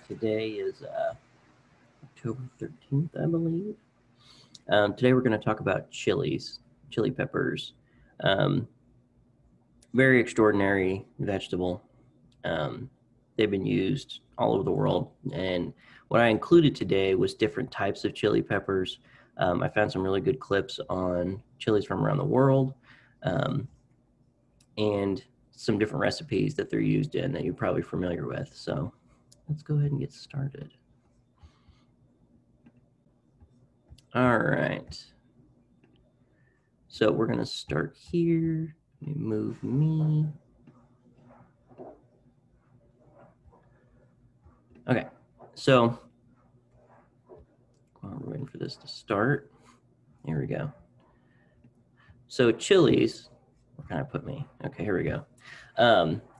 Today is October 13th, I believe. Today we're going to talk about chilies, chili peppers. Very extraordinary vegetable. They've been used all over the world. And what I included today was different types of chili peppers. I found some really good clips on chilies from around the world and some different recipes that they're used in that you're probably familiar with. So let's go ahead and get started. All right. So we're going to start here. Let me move me. Okay. So while we're waiting for this to start, here we go. So chilies, where can I put me? Okay, here we go.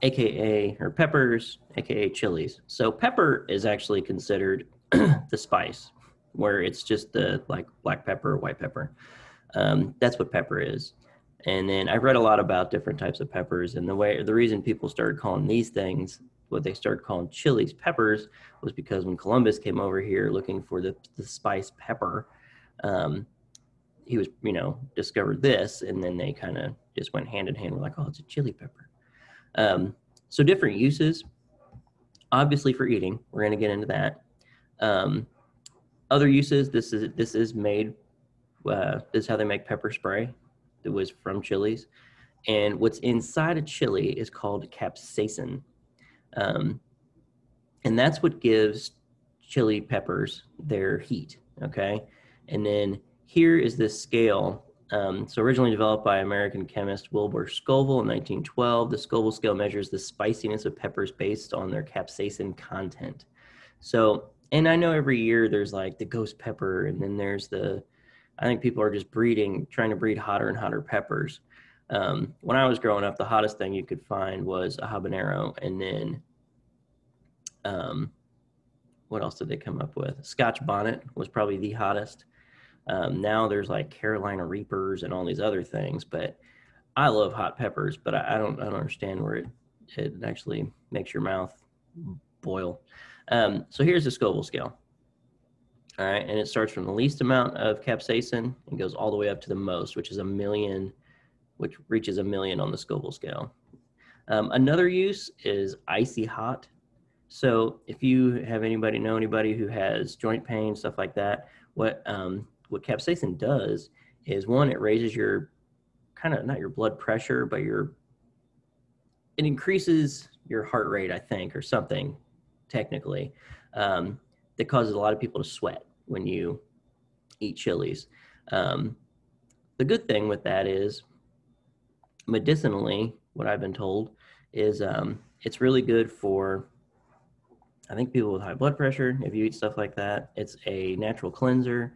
AKA, or peppers, AKA chilies. So pepper is actually considered the spice, where it's just the like black pepper or white pepper. That's what pepper is. And then I've read a lot about different types of peppers, and the reason people started calling these things what they started calling chilies peppers was because when Columbus came over here looking for the spice pepper, he was, discovered this, and then they kind of just went hand in hand. We're like, oh, it's a chili pepper. So different uses, obviously for eating. We're going to get into that. Other uses, this is made, this is how they make pepper spray. It was from chilies. And what's inside a chili is called capsaicin. And that's what gives chili peppers their heat, okay? And then here is this scale. So originally developed by American chemist Wilbur Scoville in 1912, the Scoville scale measures the spiciness of peppers based on their capsaicin content. So, and I know every year there's like the ghost pepper, and then there's I think people are just trying to breed hotter and hotter peppers. When I was growing up, the hottest thing you could find was a habanero, and then what else did they come up with? Scotch bonnet was probably the hottest. Now there's like Carolina Reapers and all these other things, but I love hot peppers, but I don't understand where it actually makes your mouth boil. So here's the Scoville scale. All right, and it starts from the least amount of capsaicin and goes all the way up to the most, which is 1 million, which reaches 1 million on the Scoville scale. Another use is icy hot. So if you have know anybody who has joint pain, stuff like that, what capsaicin does is, one, it raises your not your blood pressure, but it increases your heart rate, I think, or something technically, that causes a lot of people to sweat when you eat chilies. The good thing with that is, medicinally, what I've been told is it's really good for, I think, people with high blood pressure. If you eat stuff like that, it's a natural cleanser.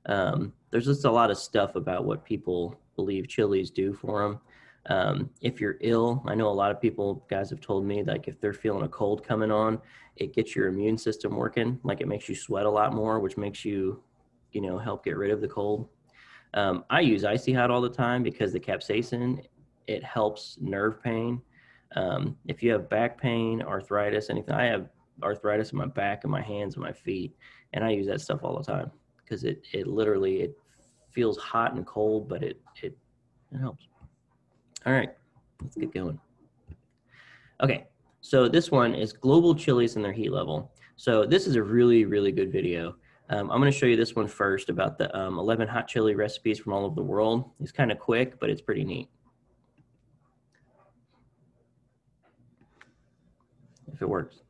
There's just a lot of stuff about what people believe chilies do for them. If you're ill, I know a lot of guys have told me, like, if they're feeling a cold coming on, it gets your immune system working. Like, it makes you sweat a lot more, which makes you, help get rid of the cold. I use icy hot all the time because the capsaicin, it helps nerve pain. If you have back pain, arthritis, anything, I have arthritis in my back and my hands and my feet, and I use that stuff all the time because it literally feels hot and cold, but it helps. All right, let's get going. Okay, so this one is global chilies and their heat level. So this is a really, really good video. I'm going to show you this one first about the 11 hot chili recipes from all over the world. It's kind of quick, but it's pretty neat. If it works.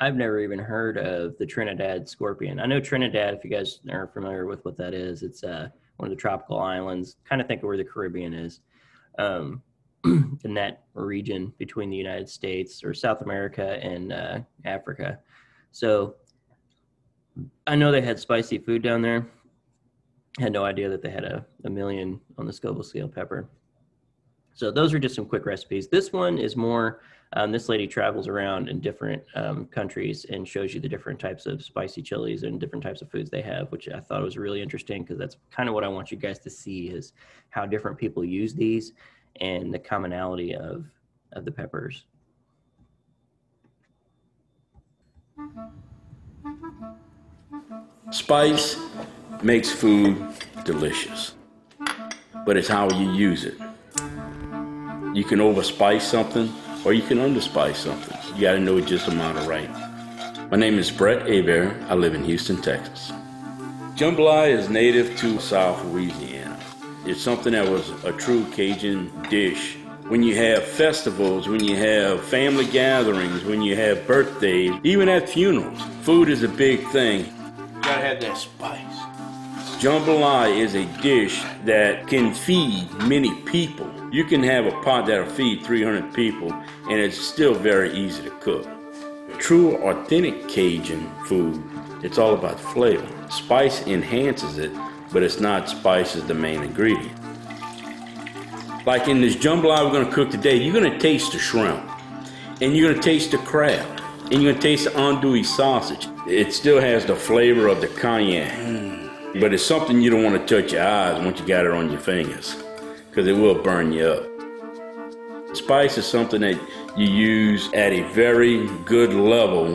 I've never even heard of the Trinidad scorpion. I know Trinidad, if you guys are familiar with what that is, it's one of the tropical islands. Kind of think of where the Caribbean is, in that region between the United States or South America and Africa. So I know they had spicy food down there. Had no idea that they had a million on the Scoville scale pepper. So those are just some quick recipes. This one is more, this lady travels around in different countries and shows you the different types of spicy chilies and different types of foods they have, which I thought was really interesting because that's kind of what I want you guys to see is how different people use these and the commonality of the peppers. Spice makes food delicious, but it's how you use it. You can overspice something or you can underspice something. You got to know just the amount of right. My name is Brett Hebert. I live in Houston, Texas. Jambalaya is native to South Louisiana. It's something that was a true Cajun dish. When you have festivals, when you have family gatherings, when you have birthdays, even at funerals, food is a big thing. You gotta have that spice. Jambalaya is a dish that can feed many people. You can have a pot that'll feed 300 people, and it's still very easy to cook. True, authentic Cajun food, it's all about flavor. Spice enhances it, but it's not spice as the main ingredient. Like in this jambalaya we're gonna cook today, you're gonna taste the shrimp, and you're gonna taste the crab, and you're gonna taste the andouille sausage. It still has the flavor of the cognac, but it's something you don't want to touch your eyes once you got it on your fingers, because it will burn you up. Spice is something that you use at a very good level,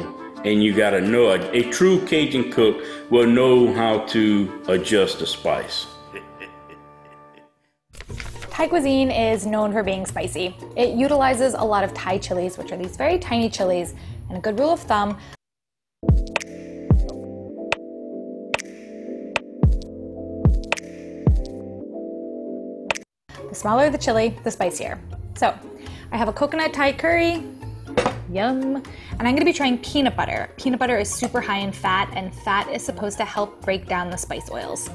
and you got to know a true Cajun cook will know how to adjust the spice. Thai cuisine is known for being spicy. It utilizes a lot of Thai chilies, which are these very tiny chilies, and a good rule of thumb, the smaller the chili, the spicier. So I have a coconut Thai curry, yum, and I'm gonna be trying peanut butter. Peanut butter is super high in fat, and fat is supposed to help break down the spice oils.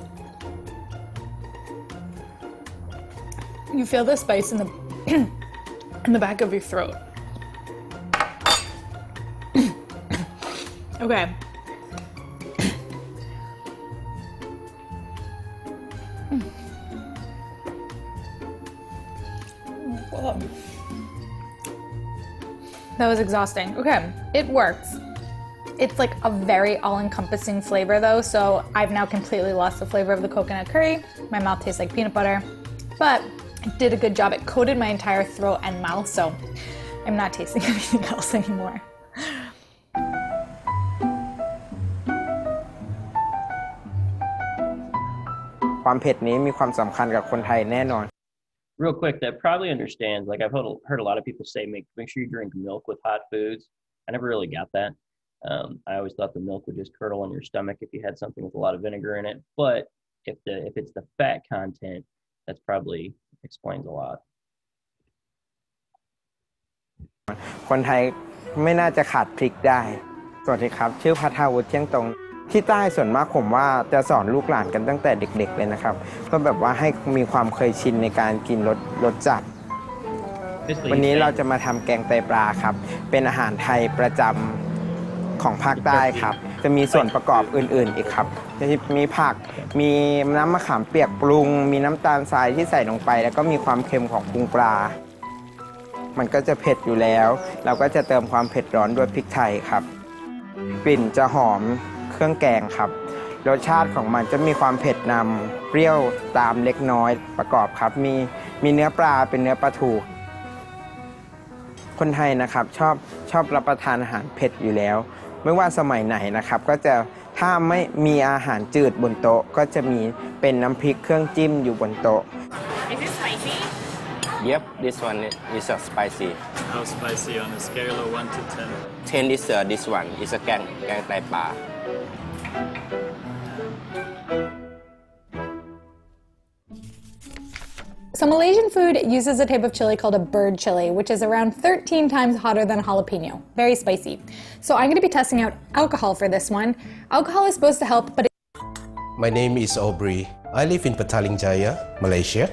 You feel the spice in the in the back of your throat. Okay. That was exhausting. Okay, it works. It's like a very all-encompassing flavor though, so I've now completely lost the flavor of the coconut curry. My mouth tastes like peanut butter, but it did a good job. It coated my entire throat and mouth, so I'm not tasting anything else anymore. ความเผ็ดนี้มีความสำคัญกับคนไทยแน่นอน Real quick, that probably understands, like I've heard a lot of people say, make sure you drink milk with hot foods. I never really got that. I always thought the milk would just curdle on your stomach if you had something with a lot of vinegar in it. But if it's the fat content, that's probably explains a lot. คนไทยไม่น่าจะขาดพริกได้สวัสดีครับชื่อภัทราวุฒิเที่ยงตรงที่ใต้ส่วนมากผมว่าจะสอนลูกหลานกันตั้งแต่เด็กๆเลยนะครับก็แบบว่าให้มีความเคยชินในการกินรสจัดวันนี้เราจะมาทำแกงไตปลาครับเป็นอาหารไทยประจำของภาคใต้ครับจะมีส่วนประกอบอื่นๆอีกครับจะมีผักมีน้ำมะขามเปียกปรุงมีน้ำตาลทรายที่ใส่ลงไปแล้วก็มีความเค็มของปรุงปลามันก็จะเผ็ดอยู่แล้วเราก็จะเติมความเผ็ดร้อนด้วยพริกไทยครับกลิ่นจะหอมเครื่องแกงครับรสชาติของมันจะมีความเผ็ดนำเปรี้ยวตามเล็กน้อยประกอบครับมีเนื้อปลาเป็นเนื้อปลาทูคนไทยนะครับชอบรับประทานอาหารเผ็ดอยู่แล้วไม่ว่าสมัยไหนนะครับก็จะถ้าไม่มีอาหารจืดบนโต๊ะก็จะมีเป็นน้ำพริกเครื่องจิ้มอยู่บนโต๊ะ Is it spicy? Yep, this one is spicy. How spicy on a scale of 1 to 10? 10 is this one. It's a แกงไตปลา ส So Malaysian food uses a type of chili called a bird chili, which is around 13 times hotter than jalapeno. Very spicy. So I'm going to be testing out alcohol for this one. Alcohol is supposed to help, but My name is Aubrey. I live in Petaling Jaya, Malaysia.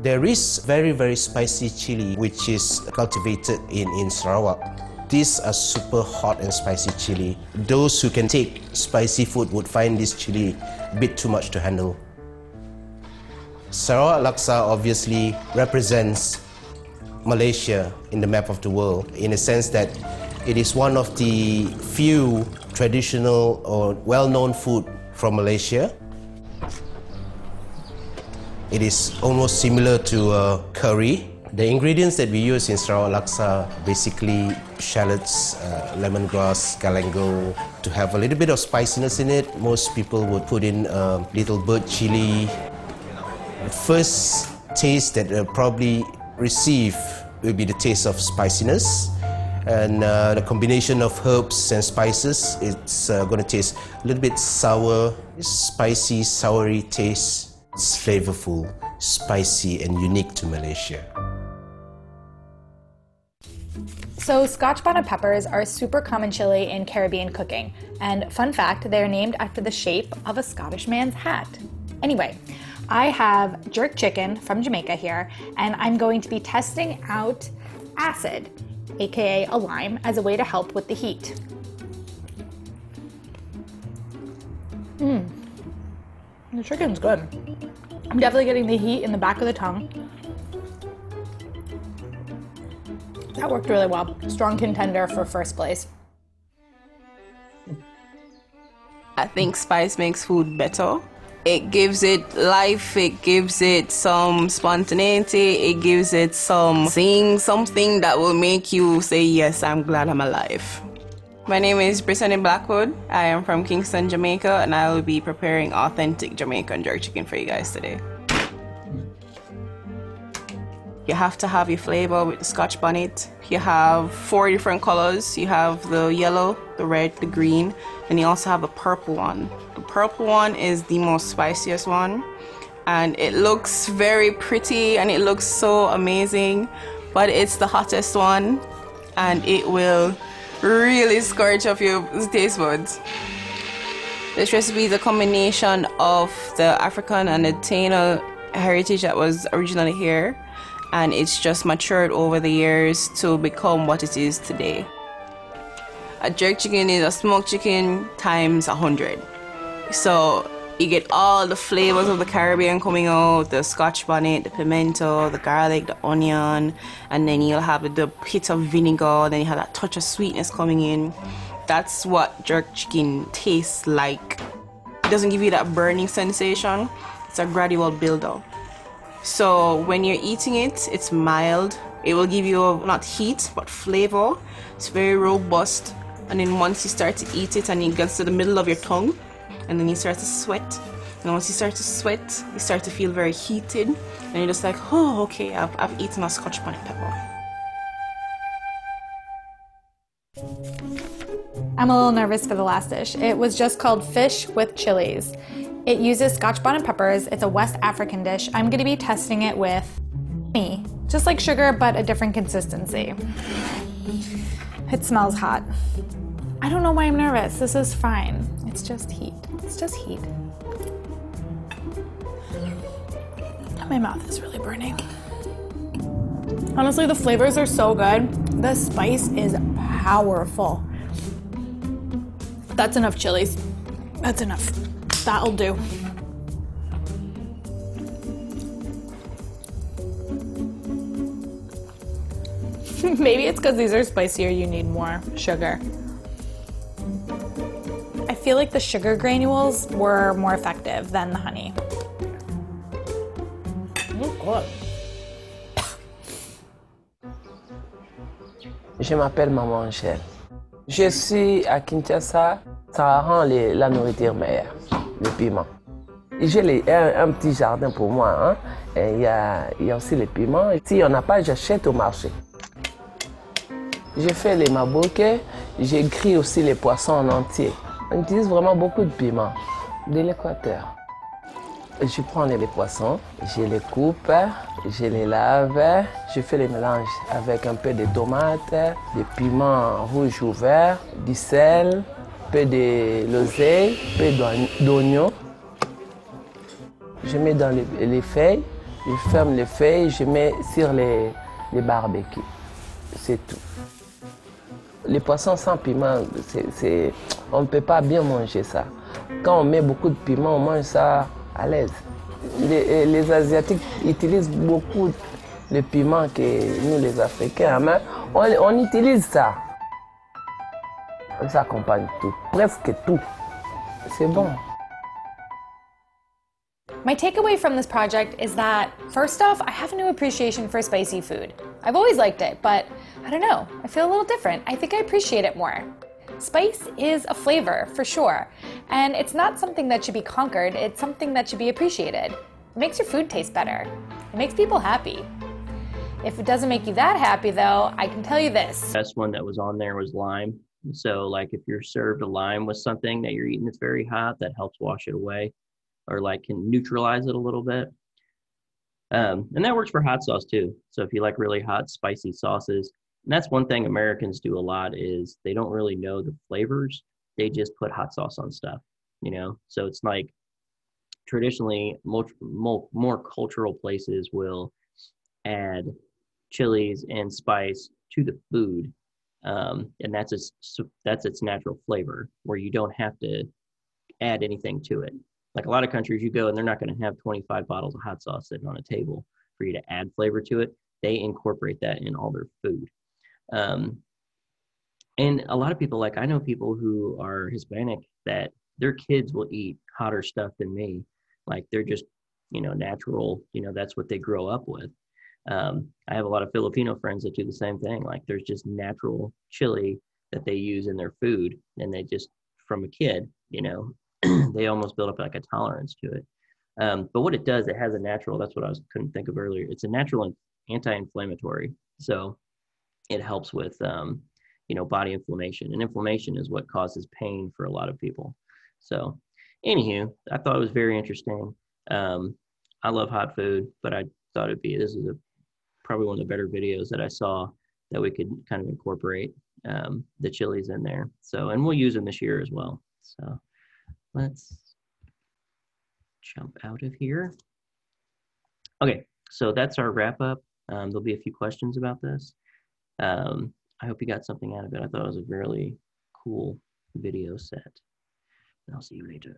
There is very spicy chili which is cultivated in Sarawak. These are super hot and spicy chili. Those who can take spicy food would find this chili a bit too much to handle. Sarawak Laksa obviously represents Malaysia in the map of the world in a sense that it is one of the few traditional or well-known food from Malaysia. It is almost similar to curry. The ingredients that we use in Sarawak Laksa basically shallots, lemongrass, galangal. To have a little bit of spiciness in it, most people would put in a little bird chili. The first taste that they'll probably receive will be the taste of spiciness. And the combination of herbs and spices, it's going to taste a little bit sour, spicy, soury taste. It's flavorful, spicy, and unique to Malaysia. So Scotch bonnet peppers are a super common chili in Caribbean cooking. And fun fact, they're named after the shape of a Scottish man's hat. Anyway, I have jerk chicken from Jamaica here, and I'm going to be testing out acid, aka a lime, as a way to help with the heat. The chicken's good. I'm definitely getting the heat in the back of the tongue. That worked really well. Strong contender for first place. I think spice makes food better. It gives it life, it gives it some spontaneity, it gives it something that will make you say, yes, I'm glad I'm alive. My name is Brittany Blackwood. I am from Kingston, Jamaica, and I will be preparing authentic Jamaican jerk chicken for you guys today. You have to have your flavor with the Scotch bonnet. You have 4 different colors. You have the yellow, the red, the green, and you also have the purple one. The purple one is the most spiciest one, and it looks very pretty and it looks so amazing, but it's the hottest one, and it will really scorch up your taste buds. This recipe is a combination of the African and the Taino heritage that was originally here, and it's just matured over the years to become what it is today. A jerk chicken is a smoked chicken times 100. So you get all the flavors of the Caribbean coming out, the Scotch bonnet, the pimento, the garlic, the onion, and then you'll have the hit of vinegar, then you have that touch of sweetness coming in. That's what jerk chicken tastes like. It doesn't give you that burning sensation, it's a gradual build-up. So when you're eating it, it's mild. It will give you not heat, but flavor. It's very robust. And then once you start to eat it and it gets to the middle of your tongue, and then you start to sweat. And once you start to sweat, you start to feel very heated. And you're just like, oh, okay, I've eaten a Scotch bonnet pepper. I'm a little nervous for the last dish. It was just called fish with chilies. It uses Scotch bonnet peppers. It's a West African dish. I'm gonna be testing it with honey, just like sugar, but a different consistency. It smells hot. I don't know why I'm nervous. This is fine. It's just heat. It's just heat. My mouth is really burning. Honestly, the flavors are so good. The spice is powerful. That's enough chilies. That's enough. That'll do. Maybe it's because these are spicier, you need more sugar. I feel like the sugar granules were more effective than the honey. Oh God. Je m'appelle Maman Angèle. Je suis à Kinshasa. Ça rend la nourriture meilleure, le piment. J'ai un petit jardin pour moi. Hein? Il y a aussi les piments. Si on n'a pas, j'achète au marché. J'ai fait les mabouquets. J'ai grillé aussi les poissons en entier. On utilise vraiment beaucoup de piments de l'Équateur. Je prends les poissons, je les coupe, je les lave, je fais le mélange avec un peu de tomates, des piments rouges ou verts, du sel, un peu de l'oseille, un peu d'oignon. Je mets dans les feuilles, je ferme les feuilles, je mets sur les barbecues. C'est tout. Les poissons sans piment, on ne peut pas bien manger ça. Quand on met beaucoup de piment, on mange ça à l'aise. Les Asiatiques utilisent beaucoup le piment que nous, les Africains, mais on utilise ça. Ça accompagne tout, presque tout. C'est bon. My takeaway from this project is that, first off, I have a new appreciation for spicy food. I've always liked it, but I don't know, I feel a little different. I think I appreciate it more. Spice is a flavor, for sure, and it's not something that should be conquered, it's something that should be appreciated. It makes your food taste better. It makes people happy. If it doesn't make you that happy, though, I can tell you this. The best one that was on there was lime. So, like, if you're served a lime with something that you're eating that's very hot, that helps wash it away, or like can neutralize it a little bit. And that works for hot sauce too. So if you like really hot, spicy sauces, and that's one thing Americans do a lot is they don't really know the flavors. They just put hot sauce on stuff, you know? So it's like traditionally more cultural places will add chilies and spice to the food. And that's its natural flavor where you don't have to add anything to it. Like a lot of countries you go and they're not going to have 25 bottles of hot sauce sitting on a table for you to add flavor to it. They incorporate that in all their food. And a lot of people, like I know people who are Hispanic that their kids will eat hotter stuff than me. Like they're just, natural, that's what they grow up with. I have a lot of Filipino friends that do the same thing. Like there's just natural chili that they use in their food and they just, from a kid, they almost build up like a tolerance to it. But what it does, it has a natural, that's what I couldn't think of earlier. It's a natural anti-inflammatory. So it helps with, body inflammation, and inflammation is what causes pain for a lot of people. So anywho, I thought it was very interesting. I love hot food, but I thought this is probably one of the better videos that I saw that we could kind of incorporate the chilies in there. So, and we'll use them this year as well. So let's jump out of here. Okay, so that's our wrap up. There'll be a few questions about this. I hope you got something out of it. I thought it was a really cool video set. And I'll see you later.